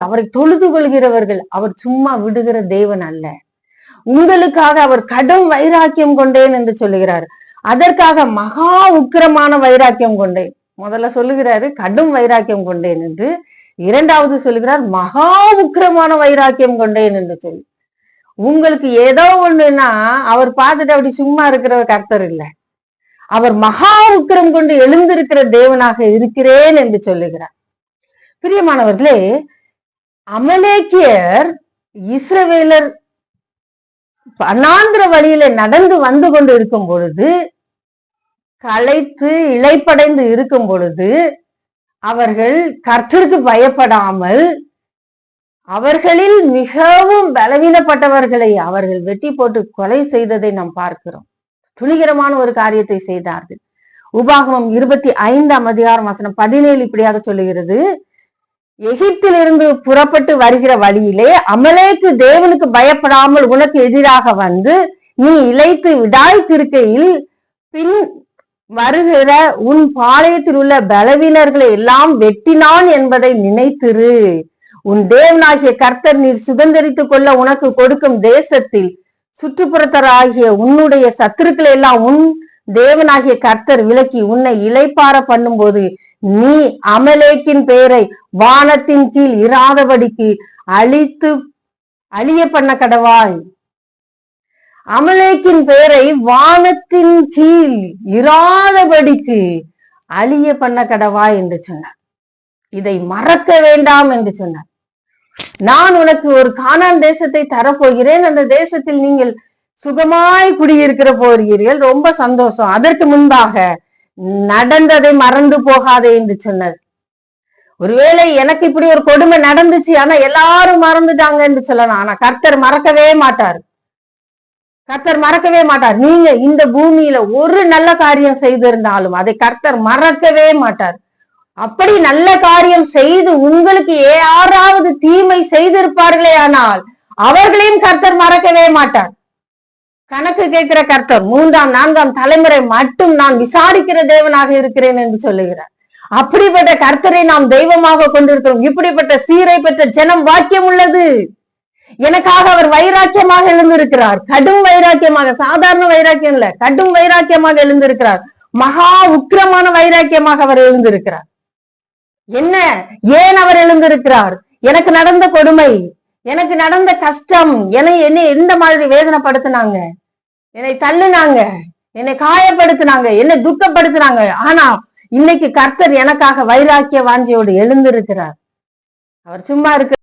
அவரை தொழுது கொள்கிறவர்கள் அவர் சும்மா விடுகிற தேவன் அல்ல. உங்களுக்காக அவர் கடும் வைராக்கியம் கொண்டேன் என்று சொல்லுகிறார். அதற்காக மகா உக்கிரமான வைராக்கியம் கொண்டேன். முதல்ல சொல்லுகிறாரு கடும் வைராக்கியம் கொண்டேன் என்று, இரண்டாவது சொல்லுகிறார் மகா உக்கிரமான வைராக்கியம் கொண்டேன் என்று சொல்லி. உங்களுக்கு ஏதோ ஒண்ணுன்னா அவர் பார்த்துட்டு அப்படி சும்மா இருக்கிற கர்த்தர் இல்லை. அவர் மகா உக்கிரம் கொண்டு எழுந்திருக்கிற தேவனாக இருக்கிறேன் என்று சொல்லுகிறார். பிரியமானவர்களே, அமலேக்கியர் இஸ்ரவேலர் வனாந்திர வழியில நடந்து வந்து கொண்டு இருக்கும் பொழுது, களைத்து இளைப்படைந்து இருக்கும் பொழுது, அவர்கள் கர்த்தருக்கு பயப்படாமல் அவர்களில் மிகவும் பலவீனப்பட்டவர்களை அவர்கள் வெட்டி போட்டு கொலை செய்ததை நாம் பார்க்கிறோம். துணிகரமான ஒரு காரியத்தை செய்தார்கள். உபாகமம் 25:17 இப்படியாக சொல்லுகிறது, எகிப்திலிருந்து புறப்பட்டு வருகிற வழியிலே அமலேக்கு தேவனுக்கு பயப்படாமல் உனக்கு எதிராக வந்து நீ இளைத்து விடாய்த்திருக்கையில் பின் வருகிற உன் பாளையத்தில் உள்ள பலவீனர்களை எல்லாம் வெட்டினான் என்பதை நினைத்திரு. உன் தேவனாகிய கர்த்தர் நீர் சுதந்திரித்துக் கொள்ள உனக்கு கொடுக்கும் தேசத்தில் சுற்றுப்புறத்தராகிய உன்னுடைய சத்துருக்களை எல்லாம் உன் தேவனாகிய கர்த்தர் விலக்கி உன்னை இளைப்பார பண்ணும் போது நீ அமலேக்கின் பெயரை வானத்தின் கீழ் இராதபடிக்கு அழிய பண்ண கடவாய். அமலேக்கின் பெயரை வானத்தின் கீழ் இராதபடிக்கு அழிய பண்ண கடவாய் என்று சொன்னார். இதை மறக்க வேண்டாம் என்று சொன்னார். நான் உனக்கு ஒரு கானான் தேசத்தை தரப்போகிறேன், அந்த தேசத்தில் நீங்கள் சுகமாய் குடியிருக்கிற போகிறீர்கள், ரொம்ப சந்தோஷம். அதற்கு முன்பாக நடந்ததை மறந்து போகாதே என்று சொன்னார். ஒருவேளை எனக்கு இப்படி ஒரு கொடுமை நடந்துச்சு, ஆனா எல்லாரும் மறந்துட்டாங்க என்று சொல்லலாம். ஆனா கர்த்தர் மறக்கவே மாட்டார். கர்த்தர் மறக்கவே மாட்டார். நீங்க இந்த பூமியில ஒரு நல்ல காரியம் செய்திருந்தாலும் அதை கர்த்தர் மறக்கவே மாட்டார். அப்படி நல்ல காரியம் செய்து உங்களுக்கு யாராவது தீமை செய்திருப்பார்களே ஆனால் அவர்களையும் கர்த்தர் மறக்கவே மாட்டார். கணக்கு கேட்கிற கர்த்தர் 3ஆம் 4ஆம் தலைமுறை மட்டும் நான் விசாரிக்கிற தேவனாக இருக்கிறேன் என்று சொல்லுகிறார். அப்படிப்பட்ட கர்த்தரை நாம் தெய்வமாக கொண்டிருக்கிறோம். இப்படிப்பட்ட சீரை பெற்ற ஜனம் வாக்கியம் உள்ளது. எனக்காக அவர் வைராக்கியமாக எழுந்திருக்கிறார். கடும் வைராக்கியமாக, சாதாரண வைராக்கியம் இல்ல, கடும் வைராக்கியமாக எழுந்திருக்கிறார். மகா உக்கிரமான வைராக்கியமாக அவர் எழுந்திருக்கிறார். என்ன, ஏன் அவர் எழுந்திருக்கிறார்? எனக்கு நடந்த கொடுமை, எனக்கு நடந்த கஷ்டம், என்னை எந்த மாதிரி வேதனைப்படுத்தினாங்க, என்னை தள்ளுனாங்க, என்னை காயப்படுத்தினாங்க, என்னை துக்கப்படுத்தினாங்க. ஆனா இன்னைக்கு கர்த்தர் எனக்காக வைராக்கிய வாஞ்சையோடு எழுந்திருக்கிறார். அவர் சும்மா இருக்க